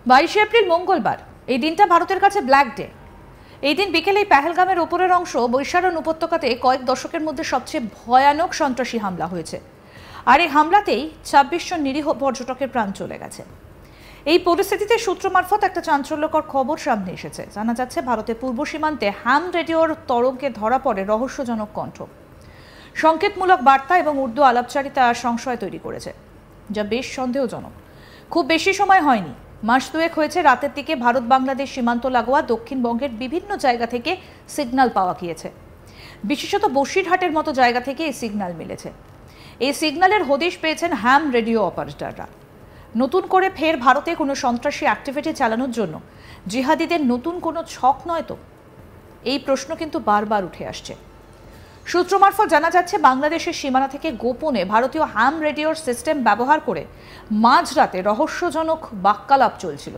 22 April মঙ্গলবার এই দিনটা ভারতের কাছে ব্ল্যাক ডে। এই দিন বিকেলে পেহেলগামের উপরের অংশ বৈশারণ উপত্যকাতে কয়েক দশকের মধ্যে সবচেয়ে ভয়ানক সন্ত্রাসী হামলা হয়েছে। আর এই হামলাতেই 26 জন নিরীহ পর্যটকের প্রাণ চলে গেছে। এই পরিস্থিতিতে সূত্র মারফত একটা চাঞ্চল্যকর খবর সামনে এসেছে। জানা যাচ্ছে ভারতের পূর্ব সীমান্তে হ্যাম রেডিওর তরঙ্গে ধরা পড়ে রহস্যজনক কণ্ঠ। সংকেতমূলক বার্তা এবং উর্দু আলাপচারিতা সংশয় তৈরি করেছে, যা বেশ সন্দেহজনক। খুব বেশি সময় হয়নি, মাস দুয়েক হয়েছে রাতের দিকে ভারত বাংলাদেশ সীমান্ত লাগোয়া দক্ষিণবঙ্গের বিভিন্ন জায়গা থেকে সিগন্যাল পাওয়া গিয়েছে। বিশেষত বসিরহাটের মতো জায়গা থেকে এই সিগন্যাল মিলেছে। এই সিগন্যালের হদিশ পেয়েছেন হ্যাম রেডিও অপারেটররা। নতুন করে ফের ভারতে কোনো সন্ত্রাসী অ্যাক্টিভিটি চালানোর জন্য জিহাদিদের নতুন কোনো ছক নয় তো? এই প্রশ্ন কিন্তু বারবার উঠে আসছে। সূত্র মারফত জানা যাচ্ছে বাংলাদেশের সীমানা থেকে গোপনে ভারতীয় হ্যাম রেডিওর সিস্টেম ব্যবহার করে মাঝরাতে রহস্যজনক বাক্যালাপ চলছিল।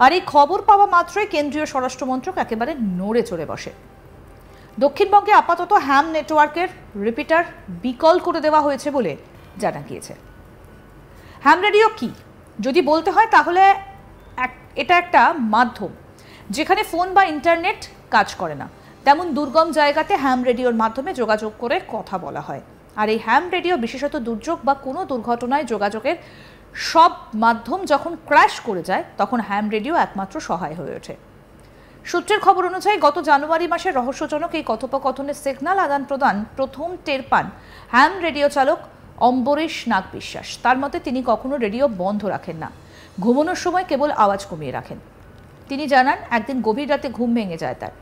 আর এই খবর পাওয়া মাত্রই কেন্দ্রীয় স্বরাষ্ট্রমন্ত্রক একেবারে নড়ে চড়ে বসে। দক্ষিণবঙ্গে আপাতত হ্যাম নেটওয়ার্কের রিপিটার বিকল করে দেওয়া হয়েছে বলে জানা গিয়েছে। হ্যাম রেডিও কি যদি বলতে হয় তাহলে এটা একটা মাধ্যম যেখানে ফোন বা ইন্টারনেট কাজ করে না, তেমন দুর্গম জায়গাতে হ্যাম রেডিওর মাধ্যমে যোগাযোগ করে কথা বলা হয়। আর এই হ্যাম রেডিও বিশেষত দুর্যোগ বা কোনো দুর্ঘটনায় যোগাযোগের সব মাধ্যম যখন ক্র্যাশ করে যায় তখন হ্যাম রেডিও একমাত্র সহায় হয়ে ওঠে। সূত্রের খবর অনুযায়ী গত জানুয়ারি মাসে রহস্যজনক এই কথোপকথনের সিগন্যাল আদান প্রদান প্রথম টের পান হ্যাম রেডিও চালক অম্বরীশ নাগ বিশ্বাস। তার মতে তিনি কখনো রেডিও বন্ধ রাখেন না, ঘুমানোর সময় কেবল আওয়াজ কমিয়ে রাখেন। তিনি জানান একদিন গভীর রাতে ঘুম ভেঙে যায় তার।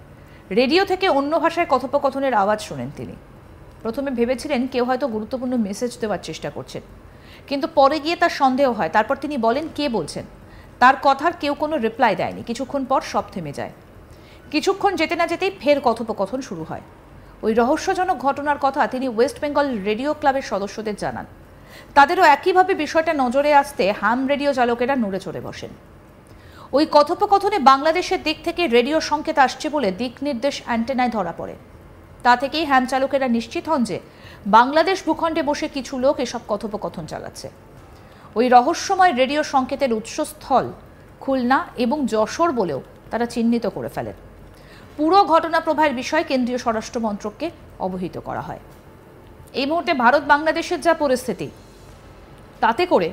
রেডিও থেকে অন্য ভাষায় কথোপকথনের আওয়াজ শোনেন তিনি। প্রথমে ভেবেছিলেন কেউ হয়তো গুরুত্বপূর্ণ মেসেজ দেওয়ার চেষ্টা করছেন, কিন্তু পরে গিয়ে তার সন্দেহ হয়। তারপর তিনি বলেন কে বলছেন। তার কথার কেউ কোনো রিপ্লাই দেয়নি। কিছুক্ষণ পর সব থেমে যায়। কিছুক্ষণ যেতে না যেতেই ফের কথোপকথন শুরু হয়। ওই রহস্যজনক ঘটনার কথা তিনি ওয়েস্ট বেঙ্গল রেডিও ক্লাবের সদস্যদের জানান। তাদেরও একইভাবে বিষয়টা নজরে আসতে হ্যাম রেডিও চালকেরা নড়ে চড়ে বসেন। ওই কথোপকথনে বাংলাদেশের দিক থেকে রেডিও সংকেত আসছে বলে দিক নির্দেশ অ্যান্টেনায় ধরা পড়ে। তা থেকেই হ্যাম চালকেরা নিশ্চিত হন যে বাংলাদেশ ভূখণ্ডে বসে কিছু লোক এসব কথোপকথন চালাচ্ছে। ওই রহস্যময় রেডিও সংকেতের উৎসস্থল খুলনা এবং যশোর বলেও তারা চিহ্নিত করে ফেলেন। পুরো ঘটনা প্রবাহের বিষয়ে কেন্দ্রীয় স্বরাষ্ট্র মন্ত্রককে অবহিত করা হয়। এই মুহূর্তে ভারত বাংলাদেশের যা পরিস্থিতি, তাতে করে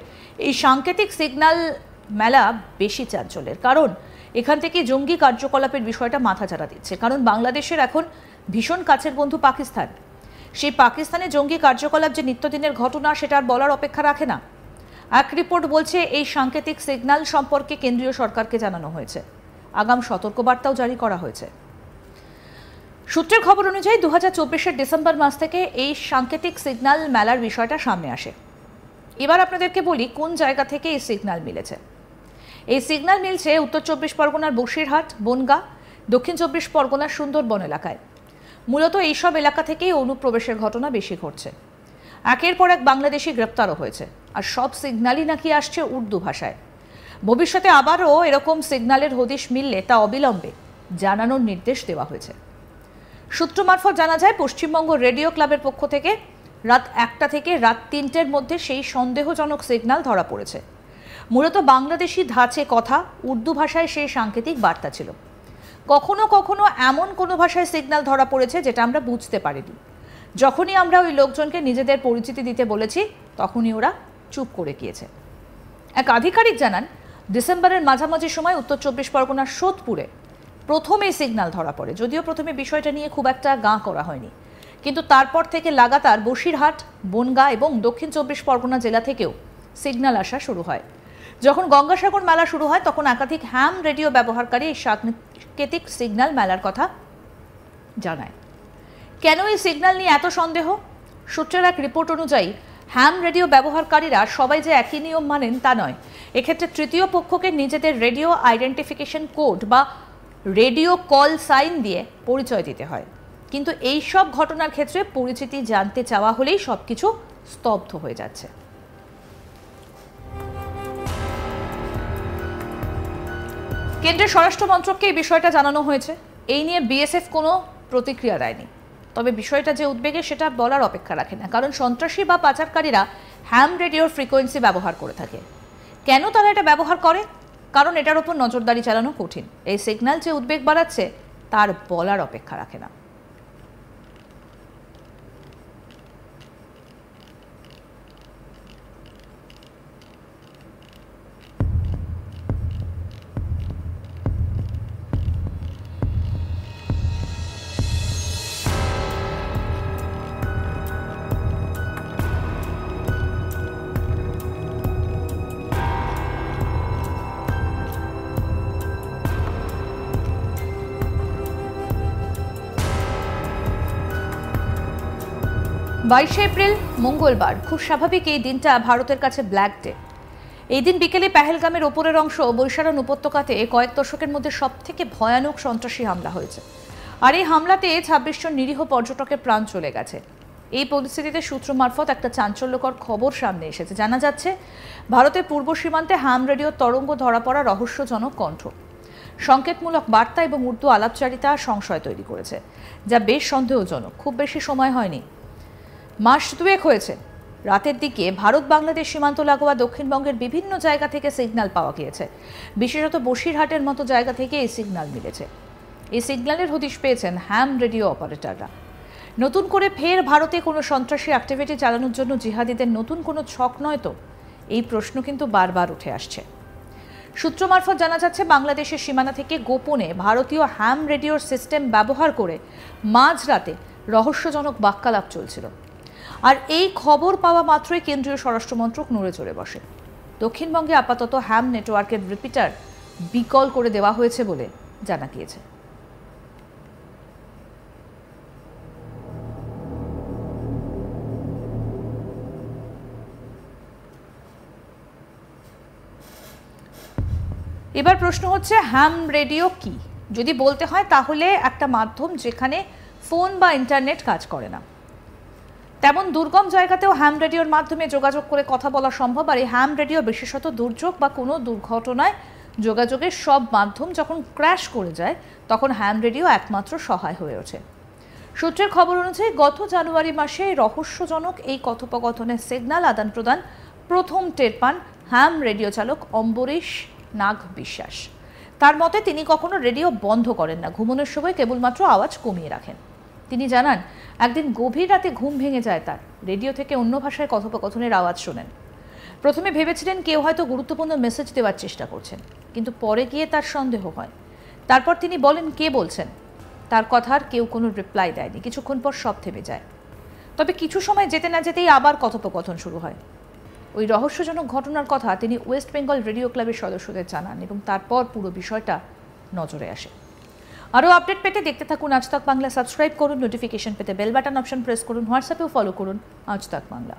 এই সাংকেতিক সিগন্যাল মেলা বেশি চাঞ্চল্যের, কারণ এখান থেকে জঙ্গি কার্যকলাপের বিষয়টা মাথাচাড়া দিচ্ছে। কারণ বাংলাদেশের এখন ভীষণ কাছের বন্ধু পাকিস্তান। সেই পাকিস্তানে জঙ্গি কার্যকলাপ যে নিত্যদিনের ঘটনা সেটা আর বলার অপেক্ষা রাখে না। এক রিপোর্ট বলছে এই সাংকেতিক সিগন্যাল সম্পর্কে কেন্দ্রীয় সরকারকে জানানো হয়েছে, আগাম সতর্কবার্তাও জারি করা হয়েছে। সূত্রের খবর অনুযায়ী 2024-এর ডিসেম্বর মাস থেকে এই সাংকেতিক সিগন্যাল মেলার বিষয়টা সামনে আসে। এবার আপনাদেরকে বলি কোন জায়গা থেকে এই সিগন্যাল মিলেছে। এই সিগন্যাল মিলছে উত্তর 24 পরগনার বসিরহাট, বনগাঁ, দক্ষিণ 24 পরগনার সুন্দরবন এলাকায়। মূলত এইসব এলাকা থেকেই অনুপ্রবেশের ঘটনা বেশি ঘটছে। একের পর এক বাংলাদেশি গ্রেপ্তারও হয়েছে। আর সব সিগন্যালই নাকি আসছে উর্দু ভাষায়। ভবিষ্যতে আবারও এরকম সিগন্যালের হদিশ মিললে তা অবিলম্বে জানানোর নির্দেশ দেওয়া হয়েছে। সূত্র মারফত জানা যায় পশ্চিমবঙ্গ রেডিও ক্লাবের পক্ষ থেকে রাত 1টা থেকে রাত 3টের মধ্যে সেই সন্দেহজনক সিগন্যাল ধরা পড়েছে। মূলত বাংলাদেশি ধাঁচে কথা, উর্দু ভাষায় সেই সাংকেতিক বার্তা ছিল। কখনো কখনো এমন কোনো ভাষায় সিগন্যাল ধরা পড়েছে যেটা আমরা বুঝতে পারিনি। যখনই আমরা ওই লোকজনকে নিজেদের পরিচিতি দিতে বলেছি তখনই ওরা চুপ করে গিয়েছে। এক আধিকারিক জানান ডিসেম্বরের মাঝামাঝি সময় উত্তর 24 পরগনার সোদপুরে প্রথম এই সিগন্যাল ধরা পড়ে। যদিও প্রথমে বিষয়টা নিয়ে খুব একটা গাঁ করা হয়নি, কিন্তু তারপর থেকে লাগাতার বসিরহাট, বনগাঁ এবং দক্ষিণ 24 পরগনা জেলা থেকেও সিগন্যাল আসা শুরু হয়। যখন গঙ্গাসাগর মেলা শুরু হয় তখন একাধিক হ্যাম রেডিও ব্যবহারকারী এই সাংকেতিক সিগন্যাল মেলার কথা জানায়। কেন এই সিগন্যাল নিয়ে এত সন্দেহ? সূত্রের এক রিপোর্ট অনুযায়ী হ্যাম রেডিও ব্যবহারকারীরা সবাই যে একই নিয়ম মানেন তা নয়। এক্ষেত্রে তৃতীয় পক্ষকে নিজেদের রেডিও আইডেন্টিফিকেশন কোড বা রেডিও কল সাইন দিয়ে পরিচয় দিতে হয়। কিন্তু এই সব ঘটনার ক্ষেত্রে পরিচিতি জানতে চাওয়া হলেই সবকিছু স্তব্ধ হয়ে যাচ্ছে। কেন্দ্রের স্বরাষ্ট্র মন্ত্রককে এই বিষয়টা জানানো হয়েছে। এই নিয়ে বিএসএফ কোনো প্রতিক্রিয়া দেয়নি। তবে বিষয়টা যে উদ্বেগের সেটা বলার অপেক্ষা রাখে না, কারণ সন্ত্রাসী বা পাচারকারীরা হ্যাম রেডিওর ফ্রিকোয়েন্সি ব্যবহার করে থাকে। কেন তারা এটা ব্যবহার করে কারণ এটার ওপর নজরদারি চালানো কঠিন। এই সিগন্যাল যে উদ্বেগ বাড়াচ্ছে তার বলার অপেক্ষা রাখে না। বাইশে এপ্রিল মঙ্গলবার, খুব স্বাভাবিক এই দিনটা ভারতের কাছে ব্ল্যাক ডে। এই দিন বিকেলে পেহেলগামের ওপরের অংশ বৈশারণ উপত্যকাতে কয়েক দশকের মধ্যে সবথেকে ভয়ানক সন্ত্রাসী হামলা হয়েছে। আর এই হামলাতে ২৬ জন নিরীহ পর্যটকের প্রাণ চলে গেছে। এই পরিস্থিতিতে সূত্র মারফত একটা চাঞ্চল্যকর খবর সামনে এসেছে। জানা যাচ্ছে ভারতের পূর্ব সীমান্তে হ্যাম রেডিও তরঙ্গ ধরা পড়া রহস্যজনক কণ্ঠ, সংকেতমূলক বার্তা এবং উর্দু আলাপচারিতা সংশয় তৈরি করেছে, যা বেশ সন্দেহজনক। খুব বেশি সময় হয়নি, মাস দুয়েক হয়েছে। রাতের দিকে ভারত বাংলাদেশ সীমান্ত লাগোয়া দক্ষিণবঙ্গের বিভিন্ন জায়গা থেকে সিগন্যাল পাওয়া গিয়েছে। বিশেষত বসিরহাটের মতো জায়গা থেকে এই সিগন্যাল মিলেছে। এই সিগন্যালের হদিশ পেয়েছেন হ্যাম রেডিও অপারেটররা। নতুন করে ফের ভারতে কোনো সন্ত্রাসী অ্যাক্টিভিটি চালানোর জন্য জিহাদিদের নতুন কোনো ছক নয় তো? এই প্রশ্ন কিন্তু বারবার উঠে আসছে। সূত্র মারফত জানা যাচ্ছে বাংলাদেশের সীমানা থেকে গোপনে ভারতীয় হ্যাম রেডিওর সিস্টেম ব্যবহার করে মাঝরাতে রহস্যজনক বাক্যালাপ চলছিল। আর এই খবর পাওয়া মাত্রই কেন্দ্রীয় স্বরাষ্ট্রমন্ত্রক নড়ে চড়ে বসে। দক্ষিণবঙ্গে আপাতত হ্যাম নেটওয়ার্কের রিপিটার বিকল করে দেওয়া হয়েছে বলে জানা গিয়েছে। এবার প্রশ্ন হচ্ছে, হ্যাম রেডিও কি? যদি বলতে হয় তাহলে একটা মাধ্যম যেখানে ফোন বা ইন্টারনেট কাজ করে না। তেমন দুর্গম জায়গাতেও হ্যাম রেডিওর মাধ্যমে যোগাযোগ করে কথা বলা সম্ভব। আর এই হ্যাম রেডিও বিশেষত দুর্যোগ বা কোনো দুর্ঘটনায় যোগাযোগের সব মাধ্যম যখন ক্র্যাশ করে যায় তখন হ্যাম রেডিও একমাত্র সহায় হয়ে ওঠে। সূত্রের খবর অনুযায়ী গত জানুয়ারি মাসে রহস্যজনক এই কথোপকথনের সিগন্যাল আদান প্রদান প্রথম টের পান হ্যাম রেডিও চালক অম্বরীশ নাগ বিশ্বাস। তার মতে তিনি কখনো রেডিও বন্ধ করেন না, ঘুমানোর সময় কেবলমাত্র আওয়াজ কমিয়ে রাখেন। তিনি জানান, একদিন গভীর রাতে ঘুম ভেঙে যায় তার, রেডিও থেকে অন্য ভাষায় কথোপকথনের আওয়াজ শোনেন। প্রথমে ভেবেছিলেন কেউ হয়তো গুরুত্বপূর্ণ মেসেজ দেওয়ার চেষ্টা করছেন, কিন্তু পরে গিয়ে তার সন্দেহ হয়। তারপর তিনি বলেন কে বলছেন। তার কথার কেউ কোনো রিপ্লাই দেয়নি। কিছুক্ষণ পর সব থেমে যায়। তবে কিছু সময় যেতে না যেতেই আবার কথোপকথন শুরু হয়। ওই রহস্যজনক ঘটনার কথা তিনি ওয়েস্ট বেঙ্গল রেডিও ক্লাবের সদস্যদের জানান এবং তারপর পুরো বিষয়টা নজরে আসে। আরও আপডেট পেতে দেখতে থাকুন আজ তাক বাংলা। সাবস্ক্রাইব করুন, নোটিফিকেশন পেতে বেল বাটন অপশন প্রেস করুন, হোয়াটসঅ্যাপেও ফলো করুন আজ তাক বাংলা।